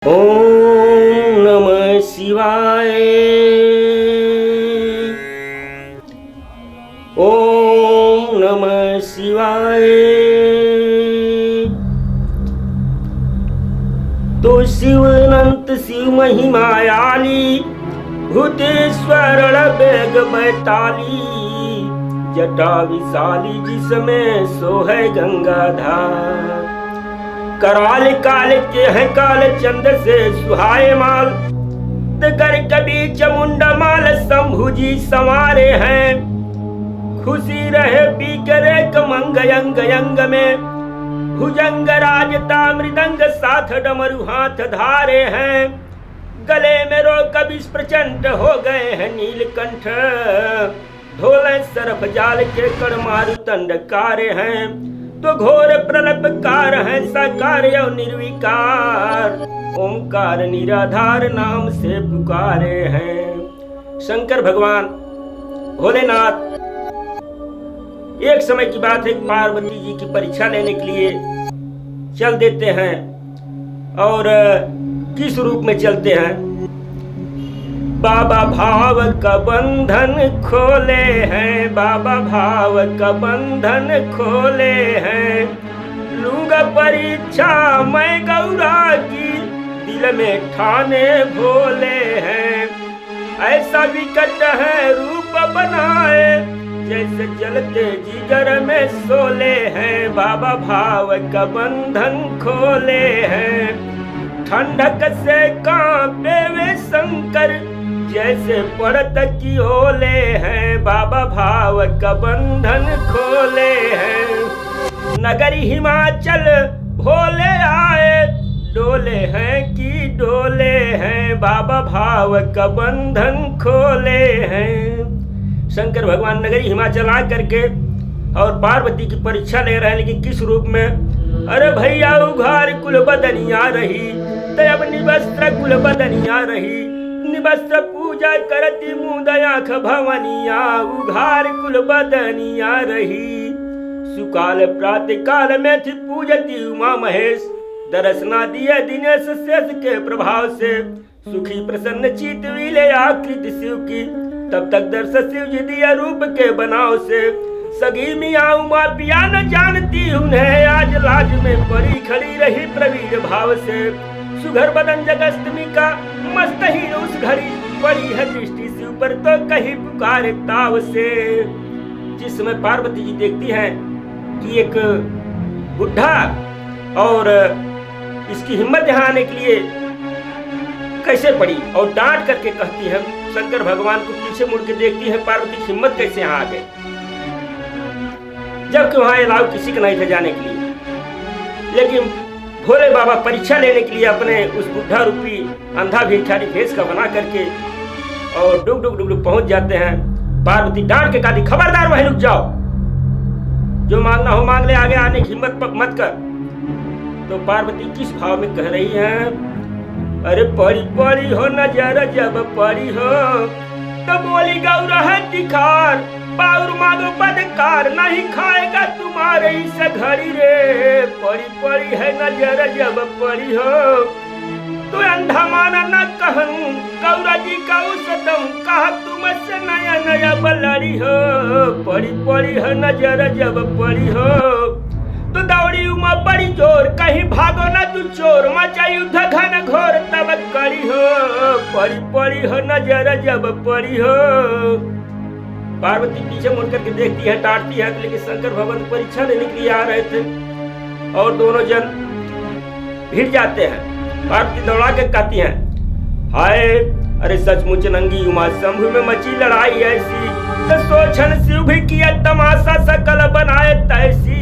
ओम नमः शिवाय। ओम नमः शिवाय। तो शिव अनंत शिव महिमायाली, भूतेश्वर बेग बैताली, जटा विशाली जिसमें सोहे गंगाधार। कराल काल के हैं काल चंद से सुहाए माल, कर कभी चमुंडा माल शंभु जी संवारे हैं। खुशी रहे पी करे कमंग यंग यंग में, भुजंग राजता मृदंग साथ डमरू हाथ धारे हैं। गले में रो कभी प्रचंड हो गए हैं नीलकंठ, ढोले सरफ जाल के कर मारु तंडकारे हैं। तो घोर प्रलपकार है साकार और निर्विकार, ओंकार निराधार नाम से पुकारे हैं। शंकर भगवान भोलेनाथ एक समय की बात है, पार्वती जी की परीक्षा लेने के लिए चल देते हैं। और किस रूप में चलते हैं? बाबा भाव का बंधन खोले हैं, बाबा भाव का बंधन खोले हैं। लूंगा परीक्षा मैं गौरा की, दिल में ठाने भोले हैं। ऐसा विकट है रूप बनाए, जैसे जलते जिगर में सोले हैं। बाबा भाव का बंधन खोले हैं। ठंडक से कांपे वे शंकर, जैसे पड़त की ओले हैं। बाबा भाव का बंधन खोले हैं। नगरी हिमाचल भोले आए, डोले हैं कि डोले हैं। बाबा भाव का बंधन खोले हैं। शंकर भगवान नगरी हिमाचल आ करके और पार्वती की परीक्षा ले रहे हैं, लेकिन किस रूप में? अरे भैया उघार कुल बदनिया रही, तब निवस्त्र कुल बदनिया रही। निवस्त्र पूजा करती मुदयाख भवनिया, उघार कुल बदनिया रही। सुकाल प्रातः काल में थी पूजती उमा महेश, दर्शना दिए दिनेश शेष के प्रभाव से। सुखी प्रसन्न चित विले आकृति शिव की, तब तक दर्श शिव जी दिया रूप के बनाव से। सगी मिया उमा पिया न जानती उन्हें, आज लाज में पड़ी खड़ी रही प्रवीण भाव से। सुघर बदन जगस्तमी का मस्त ही उस घड़ी, पड़ी है दृष्टि शिव पर तो कहीं पुकारे ताव से। जिस समय पार्वती जी देखती हैं कि एक बुढ़ा और इसकी हिम्मत यहाँ आने के लिए कैसे पड़ी, और डांट करके कहती है शंकर भगवान को, पीछे मुड़ के देखती है पार्वती की हिम्मत कैसे यहाँ आ गई, जबकि वहां अलाउ किसी का नहीं था जाने के लिए। लेकिन भोले बाबा परीक्षा लेने के लिए अपने उस बुढ़ा रूपी अंधा भिखारी भेष का बना करके और डुग डुग डुग डुग पहुंच जाते हैं। पार्वती डांट के कहती, खबरदार वहीं रुक जाओ, जो मांगना हो मांग ले, आगे आने की हिम्मत मत कर। तो पार्वती किस भाव में कह रही है? अरे पड़ी पड़ी हो नजर जब पड़ी हो, तो बोली गौरा है तिखार। पाउर मांगो पदकार, नहीं खाएगा तुम्हारे इस घड़ी रे। पड़ी पड़ी है नजर जब पड़ी हो, तो अंधा माना न कहूँ गौरा जी का उस दम, कहा तुमसे नया नया बलड़ी हो। पड़ी पड़ी है नजर जब पड़ी हो, तो दौड़ी उमा बड़ी जोर, कहीं भागो न तू चोर। मचा युद्ध घन घोर तब कड़ी हो, पड़ी पड़ी हो नजर जब पड़ी हो। पार्वती पीछे मुड़ करके देखती है, डांटती है, लेकिन शंकर भगवान परीक्षा लेने के लिए आ रहे थे और दोनों जन भिड़ जाते हैं। पार्वती दौड़ा के कहती है, हाय अरे सचमुच नंगी उमा शंभु में मची लड़ाई ऐसी, तो सोचन शिव भी किया तमाशा सकल बनाए तैसी।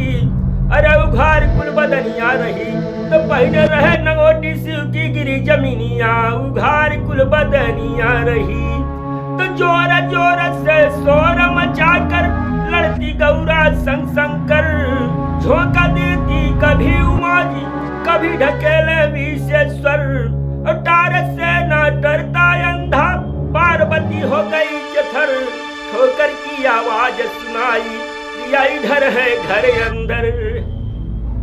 अरे उघार कुल बदनिया रही, तो पहले रहे नंगोटी शिव की गिरी जमीनिया। उघार कुल बदनिया रही, तो जोर जोर से शोर मचा कर लड़ती गौरा संग शंकर। झोंका देती कभी उमा जी, कभी ढकेले विशेश्वर। और तार से न डरता अंधा, पार्वती हो गई जथर। ठोकर की आवाज सुनाई, या इधर है घर अंदर।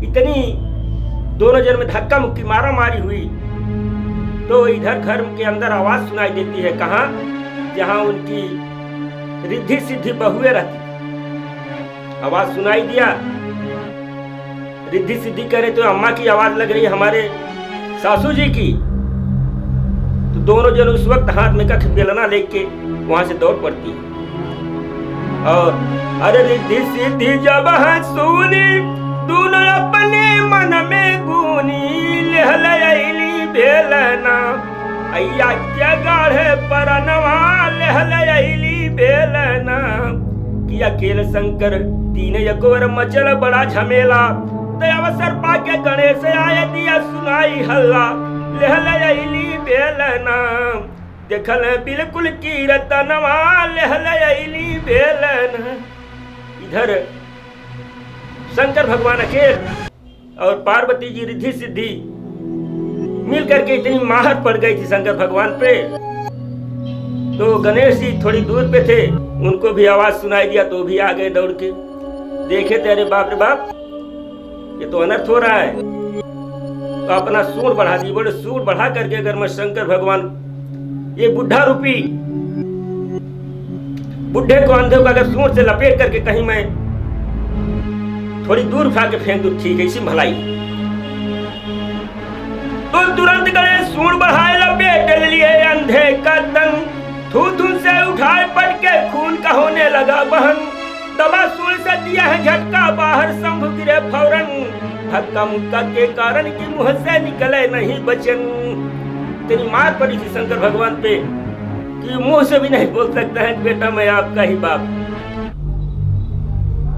इतनी दोनों जन में धक्का मुक्की मारा मारी हुई तो इधर घर के अंदर आवाज सुनाई देती है। कहाँ? जहां उनकी रिद्धि सिद्धि बहुएं रहती। आवाज सुनाई दिया, रिद्धि सिद्धि करे तो अम्मा की आवाज लग रही है हमारे सासू जी की। तो दोनों जन उस वक्त हाथ में कख बेलना लेके वहां से दौड़ पड़ती है। और अरे रिद्धि सिद्धि जब सुनी दोनों अपने मन में गुनी लहलैली बेलना अय्या क्या गाढ़े परनवा लहलैली बेलना कि अकेले शंकर तीन यकोर मचल बड़ा झमेला। तो अवसर पाके गणेश आए दिया सुनाई हल्ला लहलैली बेलना देखल बिल्कुल की रतनवा लहलैली बेलना। इधर शंकर भगवान अकेले और पार्वती जी रिद्धि सिद्धि मिल करके इतनी माहर पड़ गई थी शंकर भगवान पे। तो गणेश जी थोड़ी दूर पे थे, उनको भी आवाज सुनाई दिया तो भी आ गए दौड़ के। देखे तेरे बाप रे बाप, ये तो अनर्थ हो रहा है। तो अपना सूंड बढ़ा दी। बोले सूंड बढ़ा करके अगर मैं शंकर भगवान ये बुढ़ा रूपी बुढ़े को अंधे को अगर सूंड से लपेट करके कहीं मैं थोड़ी दूर उठा के फेंक दूं, ठीक है, इसी भलाई। तो तुरंत गणेश सूंड बढ़ाए लपेट लिए अंधे का तन, थू थू से उठाए पट के खून का होने लगा बहन। दबा सूंड से दिया है झटका, बाहर शंभु गिरे फौरन। धक्का मुक्का के कारण की मुंह से निकले नहीं बचन। इतनी मार पड़ी थी शंकर भगवान पे कि मुंह से भी नहीं बोल सकता है बेटा मैं आपका ही बाप।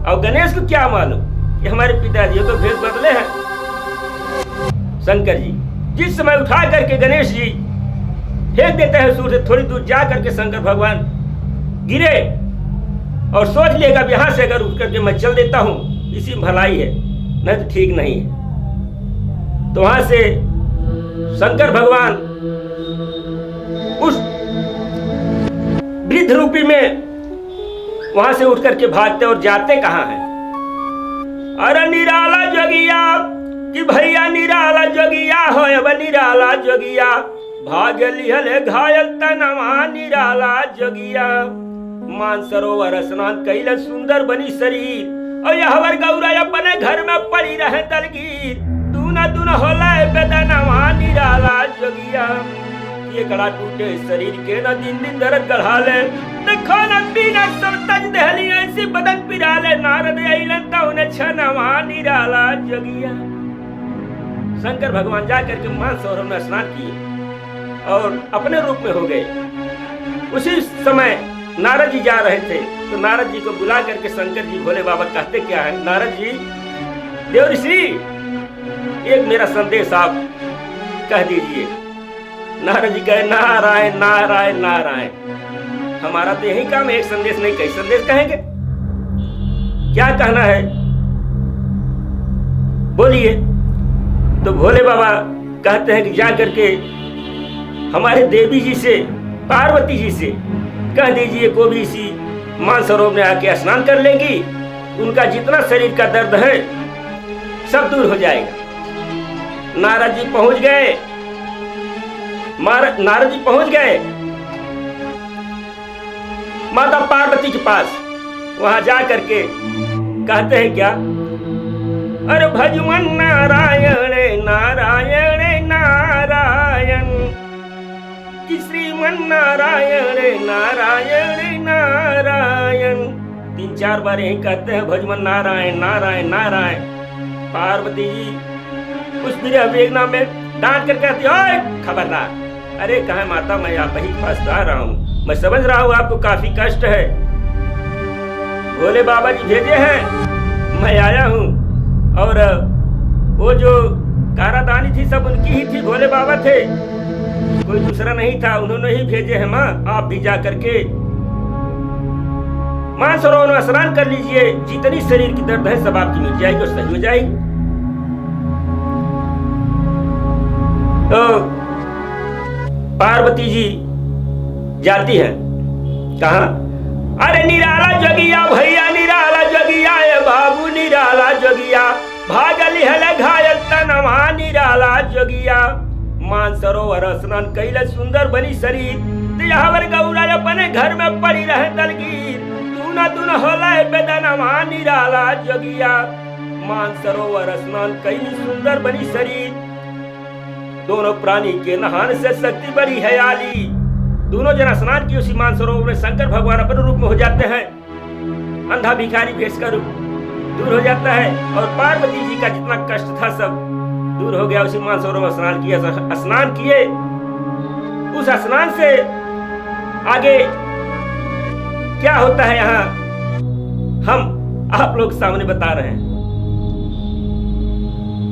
और गणेश को क्या मालूम कि हमारे पिताजी तो भेष बदले हैं। शंकर जी जिस समय उठा करके गणेश जी फेंक देते हैं सूर से थोड़ी दूर जा करके शंकर भगवान गिरे और सोच लेगा अब यहां से अगर उठ करके मैं चल देता हूं इसी भलाई है, नहीं तो ठीक नहीं है। तो वहां से शंकर भगवान उस वृद्ध रूपी में वहां से उठ करके भागते और जाते कहां हैं? अरे निराला जोगिया कि भैया निराला जोगिया हो, अब निराला जोगिया भाग लिहल घायल तनवा निराला जोगिया। मानसरोवर स्नान कैल सुंदर बनी शरीर और यहवर गौरा अपने घर में पड़ी रहे दलगीर। दूना दूना होला बेदनवा निराला जोगिया। ये कड़ा टूटे शरीर के न दिन दिन दर्द गढ़ा ले, खाना पीना सब तज दहली ऐसी बदन पिरा ले। नारद आइलन तो उन्हें छनवा निराला जोगिया। शंकर भगवान जा करके मानसरोवर में स्नान किए और अपने रूप में हो गए। उसी समय नारद जी जा रहे थे तो नारद जी को बुला करके शंकर जी भोले बाबा कहते क्या है? नारद जी देव ऋषि एक मेरा संदेश आप कह दीजिए। नारद जी कहे नारायण नारायण नारायण, हमारा तो यही काम है, एक संदेश नहीं कई संदेश कहेंगे। क्या कहना है बोलिए। तो भोले बाबा कहते हैं कि जा करके हमारे देवी जी से पार्वती जी से कह दीजिए को भी इसी मानसरोवर में आके स्नान कर लेगी, उनका जितना शरीर का दर्द है सब दूर हो जाएगा। नारद जी पहुंच गए। नारद जी पहुंच गए माता पार्वती के पास। वहां जा करके कहते हैं क्या? अरे भजमन नारायण नारायण नारायण कि श्रीमन नारायण नारायण नारायण। 3-4 बार यही कहते हैं भजमन नारायण नारायण नारायण। पार्वती जी उस विवेकना में डांट कर कहती है खबरदार। अरे कहा माता मैं आप ही के पास आ रहा हूँ, मैं समझ रहा हूँ आपको काफी कष्ट है, भोले बाबा जी भेजे हैं, मैं आया हूँ। और वो जो कारादानी थी सब उनकी ही थी, भोले बाबा थे, कोई दूसरा नहीं था, उन्होंने ही भेजे हैं। माँ आप भी जा करके मानसरोवर में स्नान कर लीजिए, जितनी शरीर की दर्द है सब आपकी मिट जाएगी और सही हो जाएगी। तो पार्वती जी जाती है कहा? अरे निराला जोगिया भैया निराला जोगिया, बाबू निराला जोगिया भाग लिहल घायल तनवा निराला जोगिया। मानसरोवर स्नान कैले सुंदर बनी शरीर यहाँ गौरा अपने घर में पड़ी रहे दलगीर दूना होला बेदनवा निराला जोगिया मानसरोवर स्नान कैली सुंदर बनी शरीर दोनों प्राणी के नहाने से शक्ति बड़ी है आली दोनों जना स्नान की उसी मानसरोवर में शंकर भगवान अपने रूप में हो जाते हैं अंधा भिखारी भेष का रूप दूर हो जाता है और पार्वती जी का जितना कष्ट था सब दूर हो गया उसी मानसरोवर में स्नान किए उस स्नान से आगे क्या होता है यहाँ हम आप लोग सामने बता रहे हैं।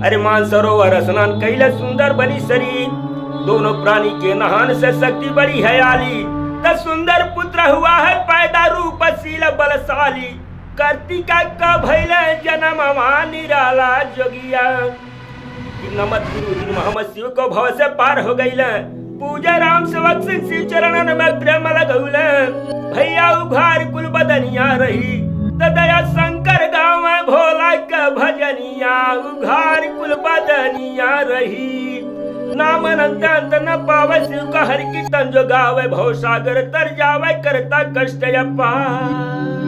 अरे मानसरोवर स्नान कैले सुंदर बनी शरीर दोनों प्राणी के नहान से शक्ति बड़ी है आली त सुंदर पुत्र हुआ है पैदा रूपशील बलशाली कार्तिका का भैले जन्मवा निराला जोगिया नमत गुरु दिन मोहम्मद शिव को भव से पार हो गईले पूजा राम सेवक सिंह शिव चरणन में प्रेम लगौले भैया उघार कुल बदनिया रही दया शंकर गाँव में भोला का भजनिया उघार कुल बदनिया रही नाम अनंत अंत न पावे शिव का हर कीर्तन जो गावे भव सागर तर जावे करता कष्ट अपार।